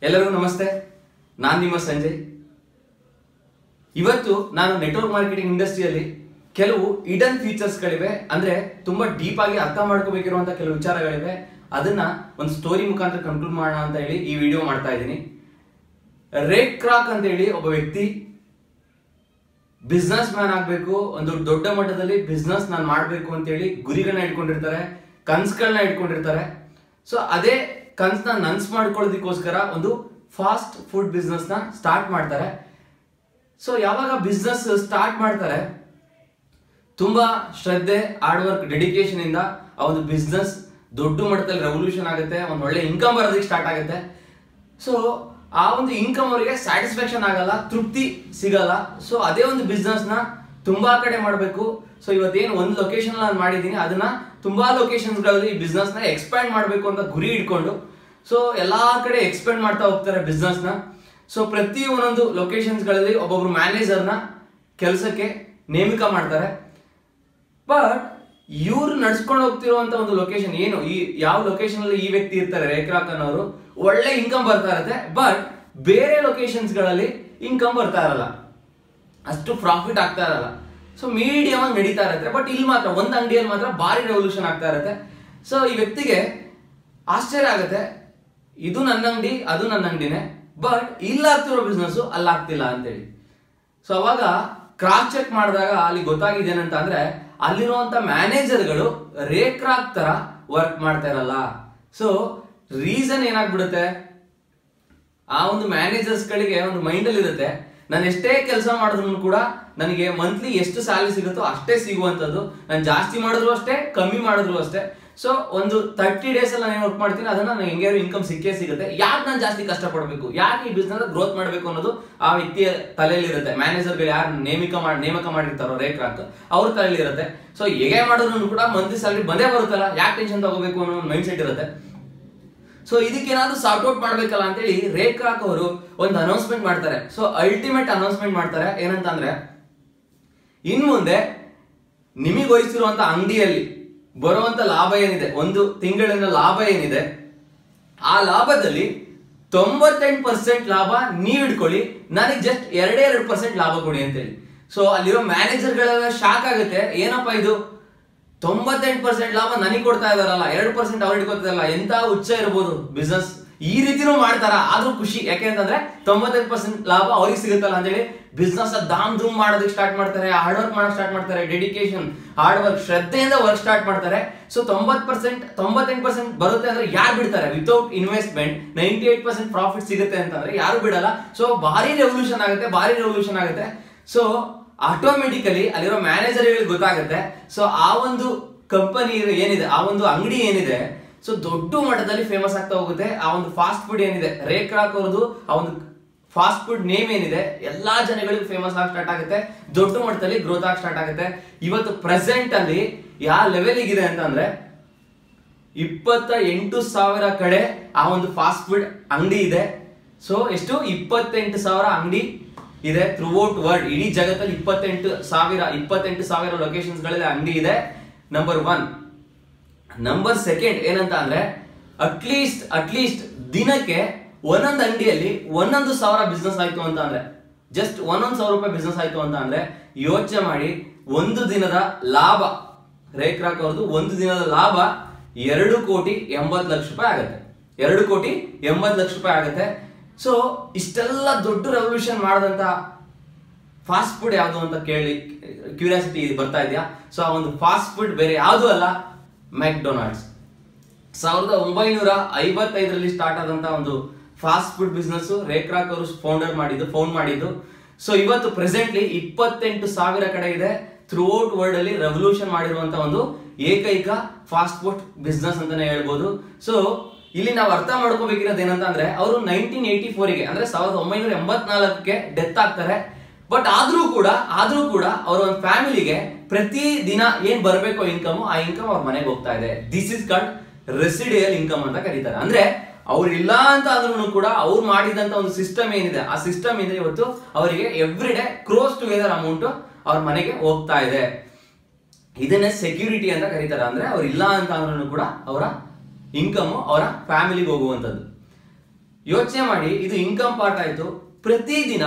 ಎಲ್ಲರಿಗೂ ನಮಸ್ತೆ. ನಾನು ನಿಮ್ಮ ಸಂಜಯ್. ಇವತ್ತು ನಾನು ನೆಟ್ವರ್ಕ್ ಮಾರ್ಕೆಟಿಂಗ್ ಇಂಡಸ್ಟ್ರಿಯಲ್ಲಿ ಕೆಲವು ಇಡನ್ ಫೀಚರ್ಸ್ಗಳಿವೆ, ಅಂದ್ರೆ ತುಂಬಾ ಡೀಪ್ ಆಗಿ ಅರ್ಥ ಮಾಡ್ಕೋಬೇಕಿರುವಂತಹ ಕೆಲವು ವಿಚಾರಗಳಿವೆ. ಅದನ್ನ ಒಂದು ಸ್ಟೋರಿ ಮುಖಾಂತರ ಕನ್ಕ್ಲೂಡ್ ಮಾಡೋಣ ಅಂತ ಹೇಳಿ ಈ ವಿಡಿಯೋ ಮಾಡ್ತಾ ಇದ್ದೀನಿ. ರೇ ಕ್ರಾಕ್ ಅಂತ ಹೇಳಿ ಒಬ್ಬ ವ್ಯಕ್ತಿ ಬಿಸ್ನೆಸ್ ಮ್ಯಾನ್ ಆಗ್ಬೇಕು, ಒಂದು ದೊಡ್ಡ ಮಟ್ಟದಲ್ಲಿ ಬಿಸ್ನೆಸ್ ನಾನು ಮಾಡ್ಬೇಕು ಅಂತ ಹೇಳಿ ಗುರಿಗಳನ್ನ ಇಟ್ಕೊಂಡಿರ್ತಾರೆ, ಕನ್ಸುಗಳನ್ನ ಇಟ್ಕೊಂಡಿರ್ತಾರೆ. ಸೊ ಅದೇ ಕನ್ಸನ್ನ ನನ್ಸ್ ಮಾಡ್ಕೊಳ್ಳೋದಕ್ಕೋಸ್ಕರ ಒಂದು ಫಾಸ್ಟ್ ಫುಡ್ ಬಿಸ್ನೆಸ್ ನ ಸ್ಟಾರ್ಟ್ ಮಾಡ್ತಾರೆ. ಸೊ ಯಾವಾಗ ಬಿಸ್ನೆಸ್ ಸ್ಟಾರ್ಟ್ ಮಾಡ್ತಾರೆ, ತುಂಬಾ ಶ್ರದ್ಧೆ, ಹಾರ್ಡ್ ವರ್ಕ್, ಡೆಡಿಕೇಶನ್ ಇಂದ ಆ ಒಂದು ಬಿಸ್ನೆಸ್ ದೊಡ್ಡ ಮಟ್ಟದಲ್ಲಿ ರೆವಲ್ಯೂಷನ್ ಆಗುತ್ತೆ, ಒಂದು ಒಳ್ಳೆ ಇನ್ಕಮ್ ಬರೋದಕ್ಕೆ ಸ್ಟಾರ್ಟ್ ಆಗುತ್ತೆ. ಸೊ ಆ ಒಂದು ಇನ್ಕಮ್ ಅವರಿಗೆ ಸ್ಯಾಟಿಸ್ಫ್ಯಾಕ್ಷನ್ ಆಗಲ್ಲ, ತೃಪ್ತಿ ಸಿಗಲ್ಲ. ಸೊ ಅದೇ ಒಂದು ಬಿಸ್ನೆಸ್ ನ ತುಂಬಾ ಕಡೆ ಮಾಡಬೇಕು. ಸೊ ಇವತ್ತೇನು ಒಂದು ಲೊಕೇಶನ್ ನಾನು ಮಾಡಿದ್ದೀನಿ, ಅದನ್ನ ತುಂಬಾ ಲೊಕೇಶನ್ಸ್ ಗಳಲ್ಲಿ ಈ ಬಿಸ್ನೆಸ್ ನ ಎಕ್ಸ್ಪ್ಯಾಂಡ್ ಮಾಡಬೇಕು ಅಂತ ಗುರಿ ಇಟ್ಕೊಂಡು ಸೊ ಎಲ್ಲಾ ಕಡೆ ಎಕ್ಸ್ಪ್ಯಾಂಡ್ ಮಾಡ್ತಾ ಹೋಗ್ತಾರೆ ಬಿಸ್ನೆಸ್ ನ. ಸೊ ಪ್ರತಿ ಒಂದೊಂದು ಲೊಕೇಶನ್ಸ್ ಗಳಲ್ಲಿ ಒಬ್ಬೊಬ್ರು ಮ್ಯಾನೇಜರ್ನ ಕೆಲಸಕ್ಕೆ ನೇಮಕ ಮಾಡ್ತಾರೆ. ಬಟ್ ಇವ್ರು ನಡ್ಸ್ಕೊಂಡು ಹೋಗ್ತಿರುವಂತ ಒಂದು ಲೊಕೇಶನ್ ಏನು, ಈ ಯಾವ ಲೊಕೇಶನ್ ಅಲ್ಲಿ ಈ ವ್ಯಕ್ತಿ ಇರ್ತಾರೆ, ರೇ ಕ್ರಾಕ್ ಅನ್ನೋರು, ಒಳ್ಳೆ ಇನ್ಕಮ್ ಬರ್ತಾ ಇರುತ್ತೆ. ಬಟ್ ಬೇರೆ ಲೊಕೇಶನ್ಸ್ ಗಳಲ್ಲಿ ಇನ್ಕಮ್ ಬರ್ತಾ ಇರಲ್ಲ, ಅಷ್ಟು ಪ್ರಾಫಿಟ್ ಆಗ್ತಾ ಇರಲ್ಲ. ಸೊ ಮೀಡಿಯಂ ಆಗಿ ನಡೀತಾ ಇರುತ್ತೆ. ಬಟ್ ಇಲ್ಲಿ ಮಾತ್ರ ಒಂದು ಅಂಗಡಿಯಲ್ಲಿ ಮಾತ್ರ ಭಾರಿ ರೆವಲ್ಯೂಷನ್ ಆಗ್ತಾ ಇರುತ್ತೆ. ಸೊ ಈ ವ್ಯಕ್ತಿಗೆ ಆಶ್ಚರ್ಯ ಆಗುತ್ತೆ, ಇದು ನನ್ನ ಅಂಗಡಿ, ಅದು ನನ್ನ ಅಂಗಡಿನೇ, ಬಟ್ ಇಲ್ಲಾಗ್ತಿರೋ ಬಿಸ್ನೆಸ್ ಅಲ್ಲಾಗ್ತಿಲ್ಲ ಅಂತೇಳಿ. ಸೊ ಅವಾಗ ಕ್ರಾಸ್ ಚೆಕ್ ಮಾಡಿದಾಗ ಅಲ್ಲಿ ಗೊತ್ತಾಗಿದೆ ಏನಂತ ಅಂದ್ರೆ, ಅಲ್ಲಿರುವಂತ ಮ್ಯಾನೇಜರ್ಗಳು ರೇ ಕ್ರಾಕ್ ತರ ವರ್ಕ್ ಮಾಡ್ತಾ ಇರಲ್ಲ. ಸೊ ರೀಸನ್ ಏನಾಗ್ಬಿಡುತ್ತೆ, ಆ ಒಂದು ಮ್ಯಾನೇಜರ್ಸ್ ಗಳಿಗೆ ಒಂದು ಮೈಂಡ್ ಅಲ್ಲಿ ಇರುತ್ತೆ, ನಾನು ಎಷ್ಟೇ ಕೆಲಸ ಮಾಡಿದ್ರು ಕೂಡ ನನಗೆ ಮಂತ್ಲಿ ಎಷ್ಟು ಸ್ಯಾಲರಿ ಸಿಗುತ್ತೋ ಅಷ್ಟೇ ಸಿಗುವಂತದ್ದು, ನಾನು ಜಾಸ್ತಿ ಮಾಡಿದ್ರು ಅಷ್ಟೇ, ಕಮ್ಮಿ ಮಾಡಿದ್ರು ಅಷ್ಟೇ. ಸೊ ಒಂದು 30 days ಅಲ್ಲಿ ನಾನು ವರ್ಕ್ ಮಾಡ್ತೀನಿ, ಅದನ್ನ ನನಗೆ ಹೆಂಗಾರು ಇನ್ಕಮ್ ಸಿಕ್ಕೇ ಸಿಗುತ್ತೆ. ಯಾಕೆ ನಾನು ಜಾಸ್ತಿ ಕಷ್ಟಪಡಬೇಕು, ಯಾಕೆ ಈ ಬಿಸ್ನೆಸ್ ಗ್ರೋತ್ ಮಾಡಬೇಕು ಅನ್ನೋದು ಆ ವ್ಯಕ್ತಿಯ ತಲೆಯಲ್ಲಿ ಇರುತ್ತೆ. ಮ್ಯಾನೇಜರ್ಗಳು ಯಾರು ನೇಮಕ ಮಾಡಿರ್ತಾರೋ ರೇ ಕ್ರಾಕ್, ಅವ್ರ ತಲೆಯಲ್ಲಿ ಇರುತ್ತೆ. ಸೊ ಹೇಗೆ ಮಾಡಿದ್ರು ಕೂಡ ಮಂತ್ಲಿ ಸ್ಯಾಲರಿ ಬಂದೇ ಬರುತ್ತಲ್ಲ, ಯಾಕೆ ಟೆನ್ಷನ್ ತಗೋಬೇಕು ಅನ್ನೋ ಒಂದು ಮೈಂಡ್ ಸೆಟ್ ಇರುತ್ತೆ. ಸೊ ಇದಕ್ಕೇನಾದ್ರೂ ಸಾರ್ಟ್ ಔಟ್ ಮಾಡ್ಬೇಕಲ್ಲ ಅಂತೇಳಿ ರೇ ಕ್ರಾಕ್ ಅವರು ಒಂದು ಅನೌನ್ಸ್ಮೆಂಟ್ ಮಾಡ್ತಾರೆ. ಸೊ ಅಲ್ಟಿಮೇಟ್ ಅನೌನ್ಸ್ಮೆಂಟ್ ಮಾಡ್ತಾರೆ. ಏನಂತ ಅಂದ್ರೆ, ಇನ್ ಮುಂದೆ ನಿಮಗೆ ವಹಿಸಿರುವಂತ ಅಂಗಡಿಯಲ್ಲಿ ಬರುವಂತ ಲಾಭ ಏನಿದೆ, ಒಂದು ತಿಂಗಳಿನ ಲಾಭ ಏನಿದೆ, ಆ ಲಾಭದಲ್ಲಿ 98% ಲಾಭ ನೀವ್ ಇಟ್ಕೊಳ್ಳಿ, ನನಗೆ ಜಸ್ಟ್ 2% ಲಾಭ ಕೊಡಿ ಅಂತೇಳಿ. ಸೊ ಅಲ್ಲಿರೋ ಮ್ಯಾನೇಜರ್ಗಳೆಲ್ಲ ಶಾಕ್ ಆಗುತ್ತೆ, ಏನಪ್ಪಾ ಇದು 98% ಲಾಭ ನನಗೆ ಕೊಡ್ತಾ ಇದಾರಲ್ಲ, 2% ಅವ್ರು ಇಟ್ಕೊತಾರಲ್ಲ, ಎಂತ ಹುಚ್ಚ ಇರ್ಬೋದು ಬಿಸ್ನೆಸ್, ಈ ರೀತಿನೂ ಮಾಡ್ತಾರ. ಆದ್ರೂ ಖುಷಿ, ಯಾಕೆಂತಂದ್ರೆ 98% ಲಾಭ ಅವ್ರಿಗೆ ಸಿಗುತ್ತಲ್ಲ ಅಂತೇಳಿ ಬಿಸ್ನೆಸ್ ಧಾಮ್ ಧೂಮ್ ಮಾಡೋದಕ್ಕೆ ಸ್ಟಾರ್ಟ್ ಮಾಡ್ತಾರೆ, ಹಾರ್ಡ್ ವರ್ಕ್ ಮಾಡೋಕೆ ಸ್ಟಾರ್ಟ್ ಮಾಡ್ತಾರೆ, ಡೆಡಿಕೇಶನ್, ಹಾರ್ಡ್ ವರ್ಕ್, ಶ್ರದ್ಧೆಯಿಂದ ವರ್ಕ್ ಸ್ಟಾರ್ಟ್ ಮಾಡ್ತಾರೆ. ಸೊ 98% ಬರುತ್ತೆ ಅಂದ್ರೆ ಯಾರು ಬಿಡ್ತಾರೆ? ವಿತೌಟ್ ಇನ್ವೆಸ್ಟ್ಮೆಂಟ್ 98% ಪ್ರಾಫಿಟ್ ಸಿಗುತ್ತೆ ಅಂತಂದ್ರೆ ಯಾರು ಬಿಡಲ್ಲ. ಸೊ ಭಾರಿ ರೆವಲ್ಯೂಷನ್ ಆಗುತ್ತೆ. ಸೊ ಆಟೋಮೆಟಿಕಲಿ ಅಲ್ಲಿರೋ ಮ್ಯಾನೇಜರ್ಗಳಿಗೆ ಗೊತ್ತಾಗುತ್ತೆ. ಸೊ ಆ ಒಂದು ಕಂಪನಿ ಏನಿದೆ, ಆ ಒಂದು ಅಂಗಡಿ ಏನಿದೆ, ಸೊ ದೊಡ್ಡ ಮಟ್ಟದಲ್ಲಿ ಫೇಮಸ್ ಆಗ್ತಾ ಹೋಗುತ್ತೆ. ಆ ಒಂದು ಫಾಸ್ಟ್ ಫುಡ್ ಏನಿದೆ, ರೇ ಕ್ರಾಕ್ ಅವ್ರದ್ದು ಆ ಒಂದು ಫಾಸ್ಟ್ ಫುಡ್ ನೇಮ್ ಏನಿದೆ, ಎಲ್ಲಾ ಜನಗಳಿಗೂ ಫೇಮಸ್ ಆಗಿ ಸ್ಟಾರ್ಟ್ ಆಗುತ್ತೆ, ದೊಡ್ಡ ಮಟ್ಟದಲ್ಲಿ ಗ್ರೋತ್ ಆಗಿ ಸ್ಟಾರ್ಟ್ ಆಗುತ್ತೆ. ಇವತ್ತು ಪ್ರೆಸೆಂಟ್ ಅಲ್ಲಿ ಯಾವ ಲೆವೆಲ್ ಇದೆ ಅಂತಂದ್ರೆ 28,000 ಕಡೆ ಆ ಒಂದು ಫಾಸ್ಟ್ ಫುಡ್ ಅಂಗಡಿ ಇದೆ. ಸೊ ಎಷ್ಟು 28,000 ಅಂಗಡಿ ಇದೆ ಥ್ರೂಔಟ್ ವರ್ಲ್ಡ್, ಇಡೀ ಜಗತ್ತಲ್ಲಿ 28,000 ಲೊಕೇಶನ್ಸ್ ಗಳಲ್ಲಿ ಅಂಗಡಿ ಇದೆ. ನಂಬರ್ 1. ನಂಬರ್ 2 ಏನಂತ ಅಂದ್ರೆ, ಅಟ್ಲೀಸ್ಟ್ ದಿನಕ್ಕೆ ಒಂದೊಂದು ಅಂಗಡಿಯಲ್ಲಿ 1,000 ಬಿಸ್ನೆಸ್ ಆಯ್ತು ಅಂತ ಅಂದ್ರೆ, ಜಸ್ಟ್ 1,000 ರೂಪಾಯಿ ಬಿಸ್ನೆಸ್ ಆಯ್ತು ಅಂತ ಅಂದ್ರೆ ಯೋಚನೆ ಮಾಡಿ, ಒಂದು ದಿನದ ಲಾಭ ರೇ ಕ್ರಾಕ್ ಅವ್ರದ್ದು ಒಂದು ದಿನದ ಲಾಭ 2,80,00,000 ಆಗುತ್ತೆ. 2,80,00,000 ಆಗುತ್ತೆ. ಸೊ ಇಷ್ಟೆಲ್ಲ ದೊಡ್ಡ ರೆವಲ್ಯೂಷನ್ ಮಾಡಿದಂತ ಫಾಸ್ಟ್ ಫುಡ್ ಯಾವುದು ಅಂತ ಕೇಳಿ ಕ್ಯೂರಿಯಾಸಿಟಿ ಬರ್ತಾ ಇದೆಯಾ? ಸೊ ಆ ಒಂದು ಫಾಸ್ಟ್ ಫುಡ್ ಬೇರೆ ಯಾವುದು ಅಲ್ಲ, ಮೆಕ್ಡೊನಾಲ್ಡ್ಸ್. 1955ರಲ್ಲಿ ಸ್ಟಾರ್ಟ್ ಆದಂತ ಒಂದು ಫಾಸ್ಟ್ ಫುಡ್ ಬಿಸ್ನೆಸ್ ರೇ ಕ್ರಾಕ್ ಅವರು ಫೌಂಡ್ ಮಾಡಿದ್ದು. ಸೊ ಇವತ್ತು ಪ್ರೆಸೆಂಟ್ಲಿ 28,000 ಕಡೆ ಇದೆ. ಥ್ರೂಔಟ್ ವರ್ಲ್ಡ್ ಅಲ್ಲಿ ರೆವಲ್ಯೂಷನ್ ಮಾಡಿರುವಂತ ಒಂದು ಏಕೈಕ ಫಾಸ್ಟ್ ಫುಡ್ ಬಿಸ್ನೆಸ್ ಅಂತಾನೆ ಹೇಳ್ಬೋದು. ಸೊ ಇಲ್ಲಿ ನಾವು ಅರ್ಥ ಮಾಡ್ಕೋಬೇಕಿರೋದು ಏನಂತ ಅಂದ್ರೆ, ಅವರು 1984ಗೆ ಅಂದ್ರೆ 1984ಕ್ಕೆ ಡೆತ್ ಆಗ್ತಾರೆ. ಬಟ್ ಆದ್ರೂ ಕೂಡ ಅವರ ಒಂದು ಫ್ಯಾಮಿಲಿಗೆ ಪ್ರತಿ ದಿನ ಏನ್ ಬರಬೇಕು ಇನ್ಕಮ್, ಆ ಇನ್ಕಮ್ ಅವ್ರ ಮನೆಗೆ ಹೋಗ್ತಾ ಇದೆ. This is called residual income ಅಂತ ಕರೀತಾರೆ. ಅಂದ್ರೆ ಅವ್ರು ಇಲ್ಲ ಅಂತ ಆದ್ರೂ ಕೂಡ ಅವ್ರು ಮಾಡಿದಂತ ಒಂದು ಸಿಸ್ಟಮ್ ಏನಿದೆ, ಆ ಸಿಸ್ಟಮ್ ಇಂದ ಇವತ್ತು ಅವರಿಗೆ every day crores together amount ಅವ್ರ ಮನೆಗೆ ಹೋಗ್ತಾ ಇದೆ. ಇದನ್ನೇ ಸೆಕ್ಯೂರಿಟಿ ಅಂತ ಕರೀತಾರೆ. ಅಂದ್ರೆ ಅವ್ರು ಇಲ್ಲ ಅಂತ ಅಂದ್ರೂ ಕೂಡ ಅವರ ಇನ್ಕಮ್ ಅವರ ಫ್ಯಾಮಿಲಿಗೆ ಹೋಗುವಂತದ್ದು. ಯೋಚನೆ ಮಾಡಿ, ಇದು ಇನ್ಕಮ್ ಪಾರ್ಟ್ ಆಯ್ತು. ಪ್ರತಿದಿನ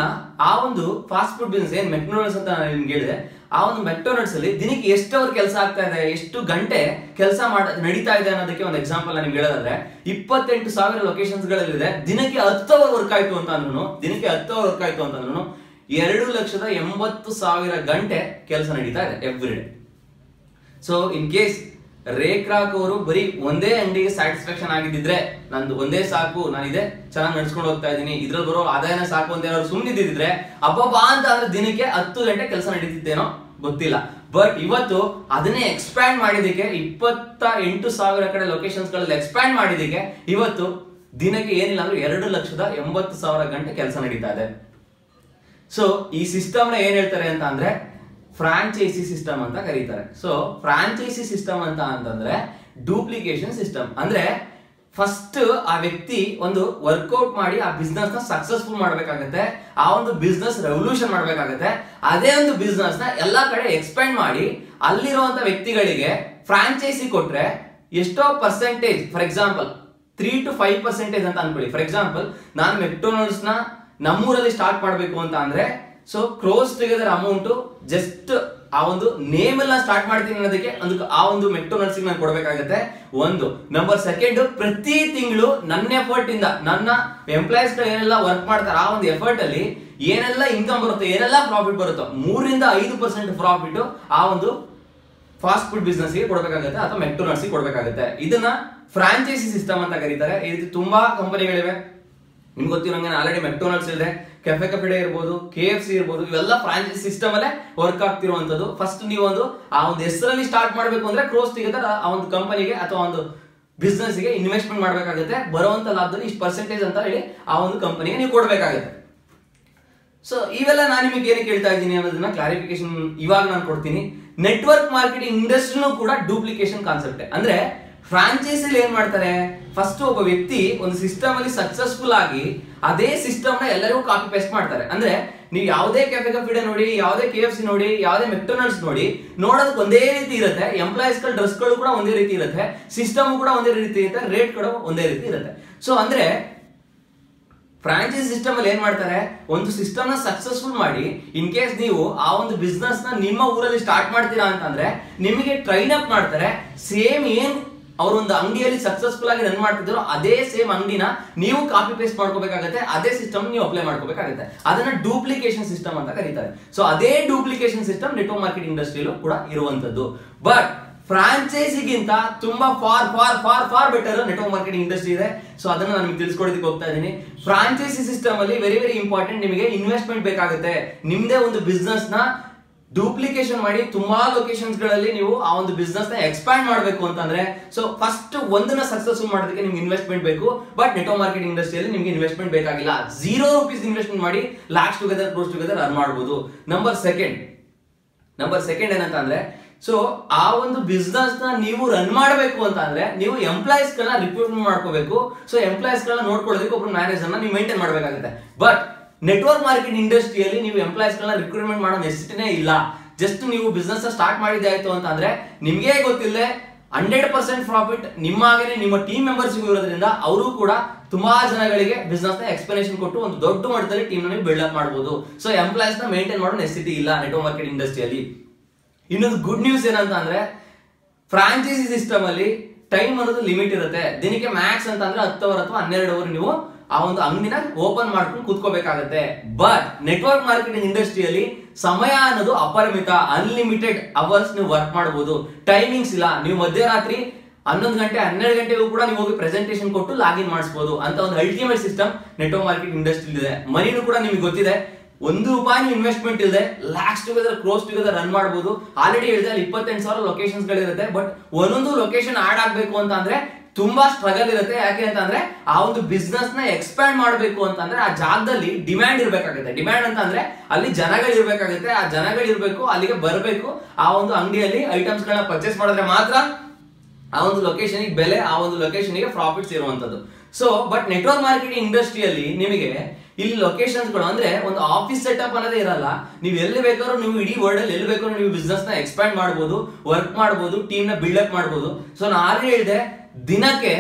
ಆ ಒಂದು ಫಾಸ್ಟ್ ಫುಡ್ ಬಿಸ್ನೆಸ್ ಏನ್ ಮೆಕ್ಡೊನಾಲ್ಡ್ಸ್ ಅಂತ ನಾನು ನಿಮ್ಗೆ ಹೇಳಿದೆ, ಆ ಒಂದು ಮೆಕ್ಡೊನಾಲ್ಡ್ಸ್ ಅಲ್ಲಿ ದಿನಕ್ಕೆ ಎಷ್ಟು ಅವರ್ ಕೆಲಸ ಆಗ್ತಾ ಇದೆ, ಎಷ್ಟು ಗಂಟೆ ಕೆಲಸ ನಡೀತಾ ಇದೆ ಅನ್ನೋದಕ್ಕೆ ಒಂದು ಎಕ್ಸಾಂಪಲ್ ನಿಮ್ಗೆ ಹೇಳೋದಾದ್ರೆ 28,000 ಲೊಕೇಶನ್ಸ್ ಗಳಲ್ಲಿದೆ. ದಿನಕ್ಕೆ 10 ಅವರ್ ವರ್ಕ್ ಆಯ್ತು ಅಂತ ಅಂದ್ರೂ 2,80,000 ಗಂಟೆ ಕೆಲಸ ನಡೀತಾ ಇದೆ every day. So in case ರೇಕ್ರಾಕ್ ಅವರು ಬರೀ ಒಂದೇ ಅಂಗಡಿಗೆ ಸ್ಯಾಟಿಸ್ಫ್ಯಾಕ್ಷನ್ ಆಗಿದ್ದಿದ್ರೆ, ನಂದು ಒಂದೇ ಸಾಕು, ನಾನು ಇದೇ ಚೆನ್ನಾಗಿ ನಡ್ಸ್ಕೊಂಡು ಹೋಗ್ತಾ ಇದ್ದೀನಿ, ಇದ್ರಲ್ಲಿ ಬರೋ ಆದಾಯನ ಸಾಕು ಅಂತ ಏನಾದ್ರು ಸುಮ್ಮನಿದ್ದಿದ್ರೆ ಅಬ್ಬಬ್ಬಾ ಅಂತ ಅಂದ್ರೆ ದಿನಕ್ಕೆ 10 ಗಂಟೆ ಕೆಲಸ ನಡೀತಿತ್ತೇನೋ ಗೊತ್ತಿಲ್ಲ. ಬಟ್ ಇವತ್ತು ಅದನ್ನೇ ಎಕ್ಸ್ಪ್ಯಾಂಡ್ ಮಾಡಿದಕ್ಕೆ 28,000 ಕಡೆ ಲೊಕೇಶನ್ಸ್ ಗಳಲ್ಲಿ ಎಕ್ಸ್ಪ್ಯಾಂಡ್ ಮಾಡಿದಕ್ಕೆ ಇವತ್ತು ದಿನಕ್ಕೆ ಏನಿಲ್ಲ ಅಂದ್ರೆ 2,80,000 ಗಂಟೆ ಕೆಲಸ ನಡೀತಾ ಇದೆ. ಸೊ ಈ ಸಿಸ್ಟಮ್ ನ ಏನ್ ಹೇಳ್ತಾರೆ ಅಂತ ಅಂದ್ರೆ ಫ್ರಾಂಚೈಸಿ ಸಿಸ್ಟಮ್ ಅಂತ ಕರೀತಾರೆ. ಸೊ ಫ್ರಾಂಚೈಸಿ ಸಿಸ್ಟಮ್ ಅಂತ ಅಂತಂದ್ರೆ ಡೂಪ್ಲಿಕೇಶನ್ ಸಿಸ್ಟಮ್. ಅಂದ್ರೆ ಫಸ್ಟ್ ಆ ವ್ಯಕ್ತಿ ಒಂದು ವರ್ಕೌಟ್ ಮಾಡಿ ಆ ಬಿಸ್ನೆಸ್ ನ ಸಕ್ಸಸ್ಫುಲ್ ಮಾಡ್ಬೇಕಾಗತ್ತೆ, ಆ ಒಂದು ಬಿಸ್ನೆಸ್ ರೆವಲ್ಯೂಷನ್ ಮಾಡ್ಬೇಕಾಗತ್ತೆ. ಅದೇ ಒಂದು ಬಿಸ್ನೆಸ್ ನ ಎಲ್ಲಾ ಕಡೆ ಎಕ್ಸ್ಪ್ಯಾಂಡ್ ಮಾಡಿ ಅಲ್ಲಿರುವಂತ ವ್ಯಕ್ತಿಗಳಿಗೆ ಫ್ರಾಂಚೈಸಿ ಕೊಟ್ರೆ ಎಷ್ಟೋ ಪರ್ಸೆಂಟೇಜ್, ಫಾರ್ ಎಕ್ಸಾಂಪಲ್ 3 to 5% ಅಂತ ಅನ್ಕೊಳ್ಳಿ. ಫಾರ್ ಎಕ್ಸಾಂಪಲ್ ನಾನು ಮೆಕ್ಡೊನಾಲ್ಡ್ಸ್ ನ ನಮ್ಮೂರಲ್ಲಿ ಸ್ಟಾರ್ಟ್ ಮಾಡಬೇಕು ಅಂತ ಅಂದ್ರೆ, so crores together amount just ಆ ಒಂದು ನೇಮ್ ಎಲ್ಲ ಸ್ಟಾರ್ಟ್ ಮಾಡ್ತೀನಿ ಅನ್ನೋದಕ್ಕೆ ಆ ಒಂದು ಮೆಕ್ಡೊನಾಲ್ಡ್ಸ್ ನಾನು ಕೊಡಬೇಕಾಗುತ್ತೆ. ಒಂದು ನಂಬರ್ ಸೆಕೆಂಡ್, ಪ್ರತಿ ತಿಂಗಳು ನನ್ನ ಎಫರ್ಟ್ ಇಂದ ನನ್ನ ಎಂಪ್ಲಾಯೀಸ್ ಗಳು ಏನೆಲ್ಲ ವರ್ಕ್ ಮಾಡ್ತಾರೆ ಆ ಒಂದು ಎಫರ್ಟ್ ಅಲ್ಲಿ ಏನೆಲ್ಲ ಇನ್ಕಮ್ ಬರುತ್ತೋ, ಏನೆಲ್ಲ ಪ್ರಾಫಿಟ್ ಬರುತ್ತೋ 3-5% ಪ್ರಾಫಿಟ್ ಆ ಒಂದು ಫಾಸ್ಟ್ ಫುಡ್ ಬಿಸ್ನೆಸ್ ಗೆ ಕೊಡಬೇಕಾಗುತ್ತೆ ಅಥವಾ ಮೆಕ್ಡೊನಾಲ್ಡ್ಸ್ ಗೆ ಕೊಡಬೇಕಾಗುತ್ತೆ. ಇದನ್ನ ಫ್ರಾಂಚೈಸಿ ಸಿಸ್ಟಮ್ ಅಂತ ಕರೀತಾರೆ. ಈ ರೀತಿ ತುಂಬಾ ಕಂಪನಿಗಳಿವೆ. ನಿಮ್ಗೆ ಗೊತ್ತಿರೋಂಗೆ ಆಲ್ರೆಡಿ ಮೆಕ್ಡೊನಾಲ್ಡ್ಸ್ ಇದೆ, ಕೆಫೆ ಕೆಫೆಡೆ ಇರ್ಬೋದು, KFC ಇರ್ಬೋದು, ಇವೆಲ್ಲ ಫ್ರಾಂಚೈಸಿ ಸಿಸ್ಟಮ್ ಅಲ್ಲೇ ವರ್ಕ್ ಆಗ್ತಿರುವಂತದ್ದು. ಫಸ್ಟ್ ನೀವು ಆ ಒಂದು ಹೆಸರಲ್ಲಿ ಸ್ಟಾರ್ಟ್ ಮಾಡಬೇಕು ಅಂದ್ರೆ ಕ್ರೋಸ್ ಟುಗೆದರ್ ಆ ಒಂದು ಕಂಪನಿಗೆ ಅಥವಾ ಒಂದು ಬಿಸ್ನೆಸ್ ಗೆ ಇನ್ವೆಸ್ಟ್ಮೆಂಟ್ ಮಾಡಬೇಕಾಗುತ್ತೆ. ಬರುವಂತ ಲಾಭದಲ್ಲಿ ಇಷ್ಟು ಪರ್ಸೆಂಟೇಜ್ ಅಂತ ಹೇಳಿ ಆ ಒಂದು ಕಂಪನಿಗೆ ನೀವು ಕೊಡಬೇಕಾಗುತ್ತೆ. ಸೊ ಇವೆಲ್ಲ ನಾನು ನಿಮಗೆ ಏನಕ್ಕೆ ಹೇಳ್ತಾ ಇದ್ದೀನಿ ಅನ್ನೋದನ್ನ ಕ್ಲಾರಿಫಿಕೇಶನ್ ಇವಾಗ ನಾನು ಕೊಡ್ತೀನಿ. ನೆಟ್ವರ್ಕ್ ಮಾರ್ಕೆಟಿಂಗ್ ಇಂಡಸ್ಟ್ರಿನೂ ಕೂಡ ಡೂಪ್ಲಿಕೇಶನ್ ಕಾನ್ಸೆಪ್ಟ್. ಅಂದ್ರೆ ಫ್ರಾಂಚೈಸಿಲಿ ಏನ್ ಮಾಡ್ತಾರೆ, ಫಸ್ಟ್ ಒಬ್ಬ ವ್ಯಕ್ತಿ ಒಂದು ಸಿಸ್ಟಮ್ ಅಲ್ಲಿ ಸಕ್ಸಸ್ಫುಲ್ ಆಗಿ ಅದೇ ಸಿಸ್ಟಮ್ ನ ಎಲ್ಲರಿಗೂ ಕಾಪಿ ಪೇಸ್ಟ್ ಮಾಡ್ತಾರೆ. ಅಂದ್ರೆ ನೀವು ಯಾವುದೇ ಕೆಫೆ ಕೆಫೆ ನೋಡಿ, ಯಾವುದೇ KFC ನೋಡಿ, ಯಾವುದೇ ಮೆಕ್ಡೊನಾಲ್ಡ್ಸ್ ನೋಡಿ, ನೋಡೋದಕ್ಕೆ ಒಂದೇ ರೀತಿ ಇರುತ್ತೆ. ಎಂಪ್ಲಾಯೀಸ್ ಗಳ ಡ್ರೆಸ್ ಗಳು ಕೂಡ ಒಂದೇ ರೀತಿ ಇರುತ್ತೆ, ಸಿಸ್ಟಮ್ ಕೂಡ ಒಂದೇ ರೀತಿ ಇರುತ್ತೆ, ರೇಟ್ ಕೂಡ ಒಂದೇ ರೀತಿ ಇರುತ್ತೆ. ಸೊ ಅಂದ್ರೆ ಫ್ರಾಂಚೈಸಿ ಸಿಸ್ಟಮ್ ಅಲ್ಲಿ ಏನ್ ಮಾಡ್ತಾರೆ, ಒಂದು ಸಿಸ್ಟಮ್ ನ ಸಕ್ಸಸ್ಫುಲ್ ಮಾಡಿ ಇನ್ ಕೇಸ್ ನೀವು ಆ ಒಂದು ಬಿಸ್ನೆಸ್ ನ ನಿಮ್ಮ ಊರಲ್ಲಿ ಸ್ಟಾರ್ಟ್ ಮಾಡ್ತೀರಾ ಅಂತಂದ್ರೆ ನಿಮಗೆ ಟ್ರೈನ್ ಅಪ್ ಮಾಡ್ತಾರೆ. ಸೇಮ್ ಏನ್ ಅವರು ಒಂದು ಅಂಗಡಿಯಲ್ಲಿ ಸಕ್ಸಸ್ಫುಲ್ ಆಗಿ ರನ್ ಮಾಡ್ತಿದ್ರು ಅದೇ ಸೇಮ್ ಅಂಗಡಿನ ನೀವು ಕಾಪಿ ಪೇಸ್ಟ್ ಮಾಡ್ಕೋಬೇಕಾಗುತ್ತೆ, ಅದೇ ಸಿಸ್ಟಮ್ ನೀವು ಅಪ್ಲೈ ಮಾಡ್ಕೋಬೇಕಾಗುತ್ತೆ. ಅದನ್ನ ಡೂಪ್ಲಿಕೇಶನ್ ಸಿಸ್ಟಮ್ ಅಂತ ಕರೀತಾರೆ. ಸೊ ಅದೇ ಡೂಪ್ಲಿಕೇಶನ್ ಸಿಸ್ಟಮ್ ನೆಟ್ವರ್ಕ್ ಮಾರ್ಕೆಟಿಂಗ್ ಇಂಡಸ್ಟ್ರಿಯಲ್ಲೂ ಕೂಡ ಇರುವಂತದ್ದು. ಬಟ್ ಫ್ರಾಂಚೈಸಿಗಿಂತ ತುಂಬಾ for for for for better network marketing industry ಇದೆ. ಸೊ ಅದನ್ನ ನಾನು ನಿಮ್ಗೆ ತಿಳಿಸ್ಕೊಡೋದಕ್ಕೆ ಹೋಗ್ತಾ ಇದ್ದೀನಿ. ಫ್ರಾಂಚೈಸಿ ಸಿಸ್ಟಮ್ ಅಲ್ಲಿ ವೆರಿ ವೆರಿ ಇಂಪಾರ್ಟೆಂಟ್, ನಿಮಗೆ ಇನ್ವೆಸ್ಟ್ಮೆಂಟ್ ಬೇಕಾಗುತ್ತೆ. ನಿಮ್ದೇ ಒಂದು ಬಿಸ್ನೆಸ್ ನ ಡೂಪ್ಲಿಕೇಶನ್ ಮಾಡಿ ತುಂಬಾ ಲೊಕೇಶನ್ಸ್ ಗಳಲ್ಲಿ ನೀವು ಆ ಒಂದು ಬಿಸ್ನೆಸ್ ನ ಎಕ್ಸ್ಪ್ಯಾಂಡ್ ಮಾಡಬೇಕು ಅಂತಂದ್ರೆ, ಸೊ ಫಸ್ಟ್ ಒಂದನ್ನ ಸಕ್ಸಸ್ಫುಲ್ ಮಾಡೋದಕ್ಕೆ ನಿಮ್ಗೆ ಇನ್ವೆಸ್ಟ್ಮೆಂಟ್ ಬೇಕು. ಬಟ್ ನೆಟ್ವರ್ಕ್ ಮಾರ್ಕೆಟಿಂಗ್ ಇಂಡಸ್ಟ್ರಿಯಲ್ಲಿ ನಿಮ್ಗೆ ಇನ್ವೆಸ್ಟ್ಮೆಂಟ್ ಬೇಕಾಗಿಲ್ಲ. ₹0 ಇನ್ವೆಸ್ಟ್ಮೆಂಟ್ ಮಾಡಿ lakhs together crores together earn ಮಾಡಬಹುದು. ನಂಬರ್ ಸೆಕೆಂಡ್ ಏನಂತ ಅಂದ್ರೆ, ಸೊ ಆ ಒಂದು ಬಿಸ್ನೆಸ್ ನ ನೀವು ರನ್ ಮಾಡಬೇಕು ಅಂತ ಅಂದ್ರೆ ನೀವು ಎಂಪ್ಲಾಯೀಸ್ ಗಳನ್ನ ರಿಕ್ರೂಟ್ಮೆಂಟ್ ಮಾಡ್ಕೋಬೇಕು. ಸೊ ಎಂಪ್ಲಾಯೀಸ್ ಗಳನ್ನ ನೋಡ್ಕೊಳ್ಳೋದಕ್ಕೆ ಒಬ್ರು ಮ್ಯಾನೇಜರ್ ನ ನೀವು ಮೇಂಟೈನ್ ಮಾಡಬೇಕಾಗುತ್ತೆ. ಬಟ್ ನೆಟ್ವರ್ಕ್ ಮಾರ್ಕೆಟಿಂಗ್ ಇಂಡಸ್ಟ್ರಿಯಲ್ಲಿ ನೀವು ಎಂಪ್ಲಾಯೀಸ್ ಗಳನ್ನ ರಿಕ್ರೂಟ್ಮೆಂಟ್ ಮಾಡೋ ನೆಸೆಸಿಟಿನೇ ಇಲ್ಲ. ಜಸ್ಟ್ ನೀವು ಬಿಸ್ನೆಸ್ ಸ್ಟಾರ್ಟ್ ಮಾಡಿದೆ ಆಯ್ತು ಅಂತ ಅಂದ್ರೆ ನಿಮ್ಗೆ ಗೊತ್ತಿಲ್ಲದೆ 100% ಪ್ರಾಫಿಟ್ ನಿಮ್ಮಾಗೇನೆ ನಿಮ್ಮ ಟೀಮ್ ಮೆಂಬರ್ಸ್ ಇರೋದ್ರಿಂದ ಅವರು ಕೂಡ ತುಂಬಾ ಜನಗಳಿಗೆ ಬಿಸ್ನೆಸ್ ನ ಎಕ್ಸ್ಪ್ಲನೇಷನ್ ಕೊಟ್ಟು ಒಂದು ದೊಡ್ಡ ಮಟ್ಟದಲ್ಲಿ ಟೀಮ್ ನ ಬಿಲ್ಡ್ ಅಪ್ ಮಾಡಬಹುದು. ಸೊ ಎಂಪ್ಲಾಯೀಸ್ ನ ಮೇಂಟೈನ್ ಮಾಡೋ ನೆಸೆಸಿಟಿ ಇಲ್ಲ ನೆಟ್ವರ್ಕ್ ಮಾರ್ಕೆಟಿಂಗ್ ಇಂಡಸ್ಟ್ರಿಯಲ್ಲಿ. ಇನ್ನೊಂದು ಗುಡ್ ನ್ಯೂಸ್ ಏನಂತ ಅಂದ್ರೆ, ಫ್ರಾಂಚೈಸಿ ಸಿಸ್ಟಮ್ ಅಲ್ಲಿ ಟೈಮ್ ಅನ್ನೋದು ಲಿಮಿಟ್ ಇರುತ್ತೆ. ದಿನಕ್ಕೆ ಮ್ಯಾಕ್ಸ್ ಅಂತ ಅಂದ್ರೆ 10 ಅವರ್ ಅಥವಾ 12 ಅವರ್ ನೀವು ಆ ಒಂದು ಅಂಗಡಿನ ಓಪನ್ ಮಾಡ್ಕೊಂಡು ಕೂತ್ಕೋಬೇಕಾಗತ್ತೆ. ಬಟ್ ನೆಟ್ವರ್ಕ್ ಮಾರ್ಕೆಟಿಂಗ್ ಇಂಡಸ್ಟ್ರಿಯಲ್ಲಿ ಸಮಯ ಅನ್ನೋದು ಅಪರಿಮಿತ, ಅನ್ಲಿಮಿಟೆಡ್ ಅವರ್ಸ್ ನೀವು ವರ್ಕ್ ಮಾಡಬಹುದು. ಟೈಮಿಂಗ್ಸ್ ಇಲ್ಲ. ನೀವು ಮಧ್ಯರಾತ್ರಿ 11 ಗಂಟೆ 12 ಗಂಟೆಗೂ ಕೂಡ ನೀವು ಹೋಗಿ ಪ್ರೆಸೆಂಟೇಷನ್ ಕೊಟ್ಟು ಲಾಗಿನ್ ಮಾಡಿಸಬಹುದು ಅಂತ ಒಂದು ultimate system network marketing industry ಇದೆ. ಮನಿನೂ ಕೂಡ ನಿಮಗೆ ಗೊತ್ತಿದೆ, ₹1 ಇನ್ವೆಸ್ಟ್ಮೆಂಟ್ ಇಲ್ಲದೆ lakhs together crores together run ಮಾಡಬಹುದು. ಆಲ್ರೆಡಿ ಹೇಳಿದೆ ಅಲ್ಲಿ 28,000 ಲೊಕೇಶನ್ಸ್ ಗಳಿರುತ್ತೆ. ಬಟ್ ಒಂದೊಂದು ಲೊಕೇಶನ್ ಆಡ್ ಆಗ್ಬೇಕು ಅಂತ ಅಂದ್ರೆ ತುಂಬಾ ಸ್ಟ್ರಗಲ್ ಇರುತ್ತೆ. ಯಾಕೆ ಅಂತಂದ್ರೆ ಆ ಒಂದು ಬಿಸ್ನೆಸ್ ನ ಎಕ್ಸ್ಪ್ಯಾಂಡ್ ಮಾಡಬೇಕು ಅಂತಂದ್ರೆ ಆ ಜಾಗದಲ್ಲಿ ಡಿಮ್ಯಾಂಡ್ ಇರ್ಬೇಕಾಗುತ್ತೆ. ಡಿಮ್ಯಾಂಡ್ ಅಂತ ಅಂದ್ರೆ ಅಲ್ಲಿ ಜನಗಳು ಇರ್ಬೇಕಾಗುತ್ತೆ. ಆ ಜನಗಳು ಇರ್ಬೇಕು, ಅಲ್ಲಿಗೆ ಬರಬೇಕು. ಆ ಒಂದು ಅಂಗಡಿಯಲ್ಲಿ ಐಟಮ್ಸ್ ಗಳನ್ನ ಪರ್ಚೇಸ್ ಮಾಡಿದ್ರೆ ಮಾತ್ರ ಆ ಒಂದು ಲೊಕೇಶನ್ ಬೆಲೆ, ಆ ಒಂದು ಲೊಕೇಶನ್ ಗೆ ಪ್ರಾಫಿಟ್ಸ್ ಇರುವಂತದ್ದು. ಸೊ ಬಟ್ ನೆಟ್ವರ್ಕ್ ಮಾರ್ಕೆಟಿಂಗ್ ಇಂಡಸ್ಟ್ರಿಯಲ್ಲಿ ನಿಮಗೆ ಇಲ್ಲಿ ಲೊಕೇಶನ್ಸ್ ಗಳು ಅಂದ್ರೆ ಒಂದು ಆಫೀಸ್ ಸೆಟಪ್ ಅನ್ನೋದೇ ಇರಲ್ಲ. ನೀವು ಎಲ್ಲಿ ಬೇಕಾದ್ರೂ ನೀವು ಇಡೀ ವರ್ಲ್ಡ್ ಅಲ್ಲಿ ಎಲ್ಲಿ ಬೇಕಾದ್ರೂ ನೀವು ಬಿಸ್ನೆಸ್ ನ ಎಕ್ಸ್ಪ್ಯಾಂಡ್ ಮಾಡಬಹುದು, ವರ್ಕ್ ಮಾಡಬಹುದು, ಟೀಮ್ ನ ಬಿಲ್ಡ್ ಅಪ್ ಮಾಡಬಹುದು. ಸೊ ನಾನು ಆಲ್ರೆಡಿ ಹೇಳಿದೆ, ದಿನಕ್ಕೆ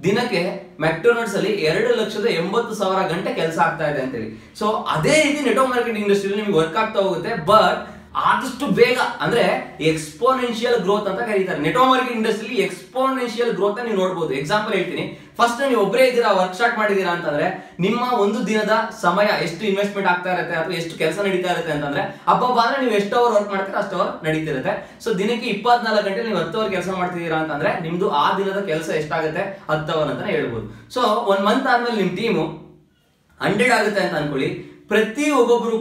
ದಿನಕ್ಕೆ ಮೆಕ್ಡೊನಾಲ್ಡ್ಸ್ ಅಲ್ಲಿ 2,80,000 ಗಂಟೆ ಕೆಲಸ ಆಗ್ತಾ ಇದೆ ಅಂತೇಳಿ. ಸೊ ಅದೇ ರೀತಿ ನೆಟ್ವರ್ಕ್ ಮಾರ್ಕೆಟಿಂಗ್ ಇಂಡಸ್ಟ್ರಿಯಲ್ಲಿ ನಿಮ್ಗೆ ವರ್ಕ್ ಆಗ್ತಾ ಹೋಗುತ್ತೆ. ಬಟ್ ಆದಷ್ಟು ಬೇಗ ಅಂದ್ರೆ ಎಕ್ಸ್ಪೋನೆನ್ಷಿಯಲ್ ಗ್ರೋತ್ ಅಂತ ಕರೀತಾರೆ. Network marketing industry exponential growth ನೀವು ನೋಡಬಹುದು. ಎಕ್ಸಾಂಪಲ್ ಹೇಳ್ತೀನಿ. ಫಸ್ಟ್ ನೀವು ಒಬ್ಬರೇ ಇದ್ದೀರಾ, ವರ್ಕ್ ಸ್ಟಾರ್ಟ್ ಮಾಡಿದೀರಾ ಅಂತಂದ್ರೆ ನಿಮ್ಮ ಒಂದು ದಿನದ ಸಮಯ ಎಷ್ಟು ಇನ್ವೆಸ್ಟ್ಮೆಂಟ್ ಆಗ್ತಾ ಇರುತ್ತೆ ಅಥವಾ ಎಷ್ಟು ಕೆಲಸ ನಡೀತಾ ಇರುತ್ತೆ ಅಂತಂದ್ರೆ ಹಬ್ಬ ಅಂದ್ರೆ ನೀವು ಎಷ್ಟು ಅವರ್ ವರ್ಕ್ ಮಾಡ್ತೀರಾ ಅಷ್ಟು ಅವರ್ ನಡೀತಿರುತ್ತೆ. ಸೊ ದಿನಕ್ಕೆ 24 ಗಂಟೆ ನೀವು 10 ಅವರ್ ಕೆಲಸ ಮಾಡ್ತಿದ್ದೀರಾ ಅಂತಂದ್ರೆ ನಿಮ್ದು ಆ ದಿನದ ಕೆಲಸ ಎಷ್ಟಾಗುತ್ತೆ 10 ಅವರ್ ಅಂತಾನೆ ಹೇಳ್ಬೋದು. ಸೊ 1 ಮಂತ್ ಆದ್ಮೇಲೆ ನಿಮ್ ಟೀಮು 100 ಆಗುತ್ತೆ ಅಂತ ಅನ್ಕೊಳ್ಳಿ. ಪ್ರತಿಯೊಬ್ಬೊಬ್ರು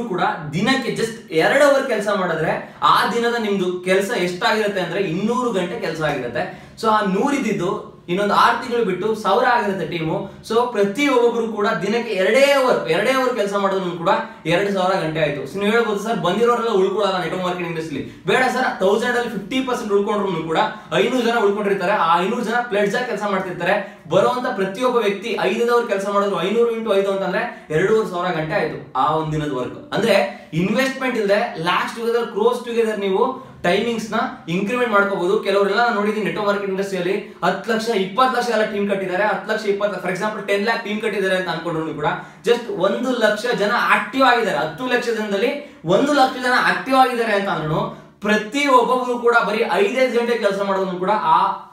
ಕೂಡ ದಿನಕ್ಕೆ ಜಸ್ಟ್ 2 ಅವರ್ ಕೆಲಸ ಮಾಡಿದ್ರೆ ಆ ದಿನದ ನಿಮ್ದು ಕೆಲಸ ಎಷ್ಟಾಗಿರುತ್ತೆ ಅಂದ್ರೆ 200 ಗಂಟೆ ಕೆಲಸ ಆಗಿರುತ್ತೆ. ಸೊ ಆ 100 ಇದ್ದಿದ್ದು ಇನ್ನೊಂದು 6 ತಿಂಗಳು ಬಿಟ್ಟು 1000 ಆಗಿರುತ್ತೆ ಟೀಮು. ಸೊ ಪ್ರತಿಯೊಬ್ಬೊಬ್ರು ಕೂಡ ದಿನಕ್ಕೆ 2 ಅವರ್ ಕೆಲಸ ಮಾಡೋದು ಕೂಡ 2,000 ಗಂಟೆ ಆಯ್ತು. ಸೊ ನೀವು ಹೇಳ್ಬೋದು ಸರ್ ಬಂದಿರೋರೆಲ್ಲ ಉಳ್ಕೊಳ್ಳಲ್ಲ ನೆಟ್ವರ್ಕ್ ಮಾರ್ಕೆಟಿಂಗ್ ಇಂಡಸ್ಟ್ರಿ. ಬೇಡ ಸರ್, 1000 ಅಲ್ಲಿ 50% ಉಳ್ಕೊಂಡ್ರು ಕೂಡ 500 ಜನ ಉಳ್ಕೊಂಡಿರ್ತಾರೆ. ಆ 500 ಜನ ಪ್ಲೆಡ್ಜ್ ಆಗಿ ಕೆಲಸ ಮಾಡ್ತಿರ್ತಾರೆ. ಬರುವಂತ ಪ್ರತಿಯೊಬ್ಬ ವ್ಯಕ್ತಿ 5 ಅವರ್ ಕೆಲಸ ಮಾಡಿದ್ರು 500 × 5 ಅಂತಂದ್ರೆ 2,500 ಗಂಟೆ ಆಯ್ತು ಆ ಒಂದ್ ದಿನದ ವರ್ಕ್. ಅಂದ್ರೆ ಇನ್ವೆಸ್ಟ್ಮೆಂಟ್ ಇಲ್ಲದೆ ಲ್ಯಾಕ್ಸ್ ಟುಗೆದರ್ ಕ್ರೋಸ್ ಟುಗೆದರ್ ನೀವು ಟೈಮಿಂಗ್ಸ್ ನ ಇಂಕ್ರಿಮೆಂಟ್ ಮಾಡ್ಕೋಬಹುದು. ಕೆಲವರೆಲ್ಲ ನೋಡಿದೀನಿ ನೆಟ್ವರ್ಕ್ ಮಾರ್ಕೆಟಿಂಗ್ ಇಂಡಸ್ಟ್ರಿಯಲ್ಲಿ 10 ಲಕ್ಷ 20 ಲಕ್ಷ ಎಲ್ಲ ಟೀಮ್ ಕಟ್ಟಿದ್ದಾರೆ. 10 lakh 20 for example 10 lakh team ಕಟ್ಟಿದ್ದಾರೆ ಅಂತ ಅನ್ಕೊಂಡ್ರು ಕೂಡ ಜಸ್ಟ್ 1 ಲಕ್ಷ ಜನ ಆಕ್ಟಿವ್ ಆಗಿದ್ದಾರೆ. 10 ಲಕ್ಷ ಜನದಲ್ಲಿ 1 ಲಕ್ಷ ಜನ ಆಕ್ಟಿವ್ ಆಗಿದ್ದಾರೆ ಅಂತ ಅಂದ್ರೂ ಪ್ರತಿ ಒಬ್ಬೊಬ್ರು ಕೂಡ ಬರೀ 5 ಗಂಟೆ ಕೆಲಸ ಮಾಡೋದನ್ನು ಕೂಡ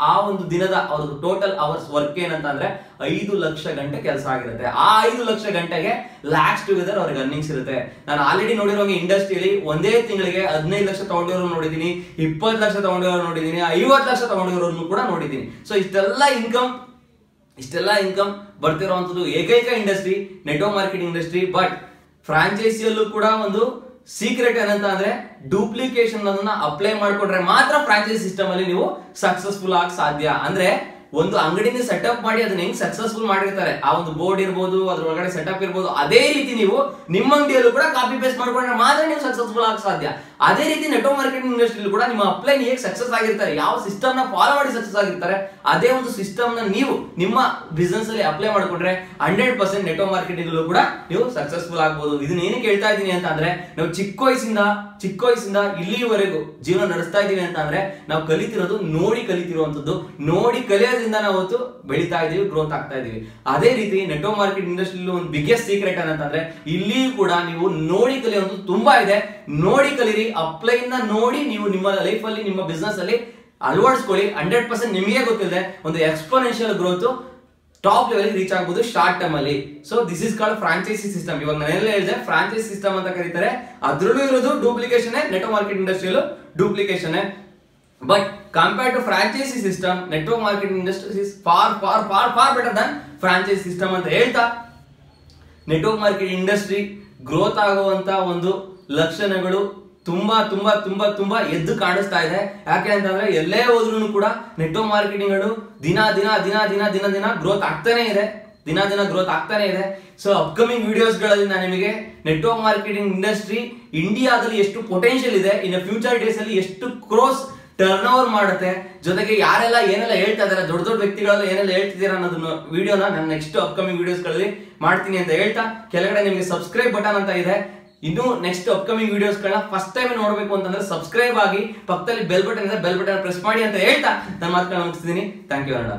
ಆ ಒಂದು ದಿನದ ಅವ್ರದ್ದು ಟೋಟಲ್ ಅವರ್ಸ್ ವರ್ಕ್ ಏನಂತ ಅಂದ್ರೆ 5 ಲಕ್ಷ ಗಂಟೆ ಕೆಲಸ ಆಗಿರುತ್ತೆ. ಆ 5 ಲಕ್ಷ ಗಂಟೆಗೆ ಲ್ಯಾಕ್ಸ್ ಟುಗೆದರ್ ಅವ್ರಿಗೆ ಅರ್ನಿಂಗ್ಸ್ ಇರುತ್ತೆ. ನಾನು ಆಲ್ರೆಡಿ ನೋಡಿರೋ ಇಂಡಸ್ಟ್ರಿಯಲ್ಲಿ ಒಂದೇ ತಿಂಗಳಿಗೆ 15 ಲಕ್ಷ ತಗೊಂಡಿರೋರು ನೋಡಿದೀನಿ, 20 ಲಕ್ಷ ತಗೊಂಡಿರೋರು ನೋಡಿದೀನಿ, 50 ಲಕ್ಷ ತಗೊಂಡಿರೋರು ಕೂಡ ನೋಡಿದೀನಿ. ಸೊ ಇಷ್ಟೆಲ್ಲ ಇನ್ಕಮ್ ಬರ್ತಿರುವಂತದ್ದು ಏಕೈಕ industry network marketing industry. But ಫ್ರಾಂಚೈಸಿಯಲ್ಲೂ ಕೂಡ ಒಂದು ಸೀಕ್ರೆಟ್ ಏನಂತ ಅಂದ್ರೆ ಡೂಪ್ಲಿಕೇಶನ್ ಅನ್ನ ಅಪ್ಲೈ ಮಾಡ್ಕೊಂಡ್ರೆ ಮಾತ್ರ ಫ್ರಾಂಚೈಸಿ ಸಿಸ್ಟಮ್ ಅಲ್ಲಿ ನೀವು ಸಕ್ಸಸ್ಫುಲ್ ಆಗಿ ಸಾಧ್ಯ. ಅಂದ್ರೆ ಒಂದು ಅಂಗಡಿನ ಸೆಟಪ್ ಮಾಡಿ ಅದನ್ನ ಹೆಂಗ್ ಸಕ್ಸಸ್ಫುಲ್ ಮಾಡಿರ್ತಾರೆ, ಆ ಒಂದು ಬೋರ್ಡ್ ಇರ್ಬೋದು, ಅದ್ರ ಒಳಗಡೆ ಸೆಟಪ್ ಇರ್ಬೋದು, ಅದೇ ರೀತಿ ನೀವು ನಿಮ್ಮ ಅಂಗಡಿಯಲ್ಲೂ ಕೂಡ ಕಾಪಿ ಪೇಸ್ಟ್ ಮಾಡ್ಕೊಂಡ್ರೆ ಮಾತ್ರ ನೀವು ಸಕ್ಸಸ್ಫುಲ್ ಆಗಿ ಸಾಧ್ಯ. ಅದೇ ರೀತಿ ನೆಟ್ವರ್ಕ್ ಮಾರ್ಕೆಟಿಂಗ್ ಇಂಡಸ್ಟ್ರಿಯಲ್ಲಿ ಕೂಡ ನಿಮ್ಮ ಅಪ್ಲೈನ್ ಹೇಗೆ ಸಕ್ಸಸ್ ಆಗಿರ್ತಾರೆ, ಯಾವ ಸಿಸ್ಟಮ್ ನ ಫಾಲೋ ಮಾಡಿ ಸಕ್ಸಸ್ ಆಗಿರ್ತಾರೆ, ಅದೇ ಒಂದು ಸಿಸ್ಟಮ್ ನ ನೀವು ನಿಮ್ಮ ಬಿಸ್ನೆಸ್ ಅಲ್ಲಿ ಅಪ್ಲೈ ಮಾಡ್ಕೊಂಡ್ರೆ 100% ನೆಟ್ವರ್ಕ್ ಮಾರ್ಕೆಟಿಂಗ್ ಕೂಡ ನೀವು ಸಕ್ಸಸ್ಫುಲ್ ಆಗ್ಬೋದು. ಇದನ್ನ ಏನಕ್ಕೆ ಹೇಳ್ತಾ ಇದೀನಿ ಅಂತ ಅಂದ್ರೆ ನಾವು ಚಿಕ್ಕ ವಯಸ್ಸಿಂದ ಇಲ್ಲಿವರೆಗೂ ಜೀವನ ನಡೆಸ್ತಾ ಇದೀವಿ ಅಂತ ಅಂದ್ರೆ ನಾವು ಕಲಿತಿರೋದು ನೋಡಿ ಕಲಿತಿರುವಂತದ್ದು, ನೋಡಿ ಕಲಿಯೋದ್ರಿಂದ ನಾವು ಬೆಳಿತಾ ಇದೀವಿ, ಗ್ರೋತ್ ಆಗ್ತಾ ಇದೀವಿ. ಅದೇ ರೀತಿ ನೆಟ್ವರ್ಕ್ ಮಾರ್ಕೆಟ್ ಇಂಡಸ್ಟ್ರಿ ಒಂದು ಬಿಗ್ಗೆಸ್ಟ್ ಸೀಕ್ರೆಟ್ ಏನಂತಂದ್ರೆ ಇಲ್ಲಿ ಕೂಡ ನೀವು ನೋಡಿ ಕಲಿಯುವಂತದ್ದು ತುಂಬಾ ಇದೆ. ನೋಡಿ ಕಲಿರಿ, ಅಪ್ಲೈನ್ ನೋಡಿ ನೀವು ನಿಮ್ಮ ಲೈಫ್ ಅಲ್ಲಿ ನಿಮ್ಮ ಬಿಸ್ನೆಸ್ ಅಲ್ಲಿ ಅಳವಡಿಸ್ಕೊಳ್ಳಿ. 100% ನಿಮಗೆ ಗೊತ್ತಿದೆ ಒಂದು exponential growth top level reach ಆಗಬಹುದು ಶಾರ್ಟ್ ಟರ್ಮ್ ಅಲ್ಲಿ. So this is called franchise system. ಇವಾಗ ನಾನೆಲ್ಲ ಹೇಳಿದೆ ಫ್ರಾಂಚೈಸಿ ಸಿಸ್ಟಮ್ ಅಂತ ಕರೀತಾರೆ. ಅದ್ರಲ್ಲೂ ಇರೋದು ಡೂಪ್ಲಿಕೇಶನ್, ನೆಟ್ವರ್ಕ್ ಮಾರ್ಕೆಟ್ ಇಂಡಸ್ಟ್ರಿಯಲ್ಲೂ duplication. But compare to franchise system, network marketing industry is far better than franchise system ಅಂತ ಹೇಳ್ತಾ ನೆಟ್ವರ್ಕ್ ಮಾರ್ಕೆಟಿಂಗ್ ಇಂಡಸ್ಟ್ರಿ ಗ್ರೋತ್ ಆಗುವಂತ ಒಂದು ಲಕ್ಷಣಗಳು ತುಂಬಾ ತುಂಬಾ ತುಂಬಾ ತುಂಬಾ ಎದ್ದು ಕಾಣಿಸ್ತಾ ಇದೆ. ಯಾಕೆ ಅಂತಂದ್ರೆ ಎಲ್ಲೇ ಹೋದ್ರು ಕೂಡ ನೆಟ್ವರ್ಕ್ ಮಾರ್ಕೆಟಿಂಗ್ ದಿನ ಗ್ರೋತ್ ಆಗ್ತಾನೆ ಇದೆ. ಸೊ ಅಪ್ಕಮಿಂಗ್ ವಿಡಿಯೋಸ್ ಗಳಲ್ಲಿ ನಾನು ನಿಮಗೆ ನೆಟ್ವರ್ಕ್ ಮಾರ್ಕೆಟಿಂಗ್ ಇಂಡಸ್ಟ್ರಿ ಇಂಡಿಯಾದಲ್ಲಿ ಎಷ್ಟು ಪೊಟೆನ್ಶಿಯಲ್ ಇದೆ, ಇನ್ ಫ್ಯೂಚರ್ ಡೇಸ್ ಅಲ್ಲಿ ಎಷ್ಟು ಕ್ರೋಸ್ ಟರ್ನ್ ಓವರ್ ಮಾಡುತ್ತೆ, ಜೊತೆಗೆ ಯಾರೆಲ್ಲ ಏನೆಲ್ಲ ಹೇಳ್ತಾ ಇದಾರೆ, ದೊಡ್ಡ ವ್ಯಕ್ತಿಗಳೆಲ್ಲ ಏನೆಲ್ಲ ಹೇಳ್ತಿದ್ದೀರಾ ಅನ್ನೋದನ್ನ ವಿಡಿಯೋನ ನಾನು ನೆಕ್ಸ್ಟ್ ಅಪ್ಕಮಿಂಗ್ ವಿಡಿಯೋಸ್ ಗಳಲ್ಲಿ ಮಾಡ್ತೀನಿ ಅಂತ ಹೇಳ್ತಾ ಕೆಳಗಡೆ ನಿಮಗೆ ಸಬ್ಸ್ಕ್ರೈಬ್ ಬಟನ್ ಅಂತ ಇದೆ. ಇನ್ನು ನೆಕ್ಸ್ಟ್ ಅಪ್ಕಮಿಂಗ್ ವಿಡಿಯೋಸ್ ಗಳನ್ನ ಫಸ್ಟ್ ಟೈಮ್ ನೋಡಬೇಕು ಅಂತಂದ್ರೆ ಸಬ್ಸ್ಕ್ರೈಬ್ ಆಗಿ, ಪಕ್ಕದಲ್ಲಿ ಬೆಲ್ ಬಟನ್ ಇದೆ, ಬೆಲ್ ಬಟನ್ ಪ್ರೆಸ್ ಮಾಡಿ ಅಂತ ಹೇಳ್ತಾ ನನ್ನ ಮಾತುಗಳನ್ನ ಮುಗಿಸ್ತಿದ್ದೀನಿ. ಥ್ಯಾಂಕ್ ಯು ಅಣ್ಣ.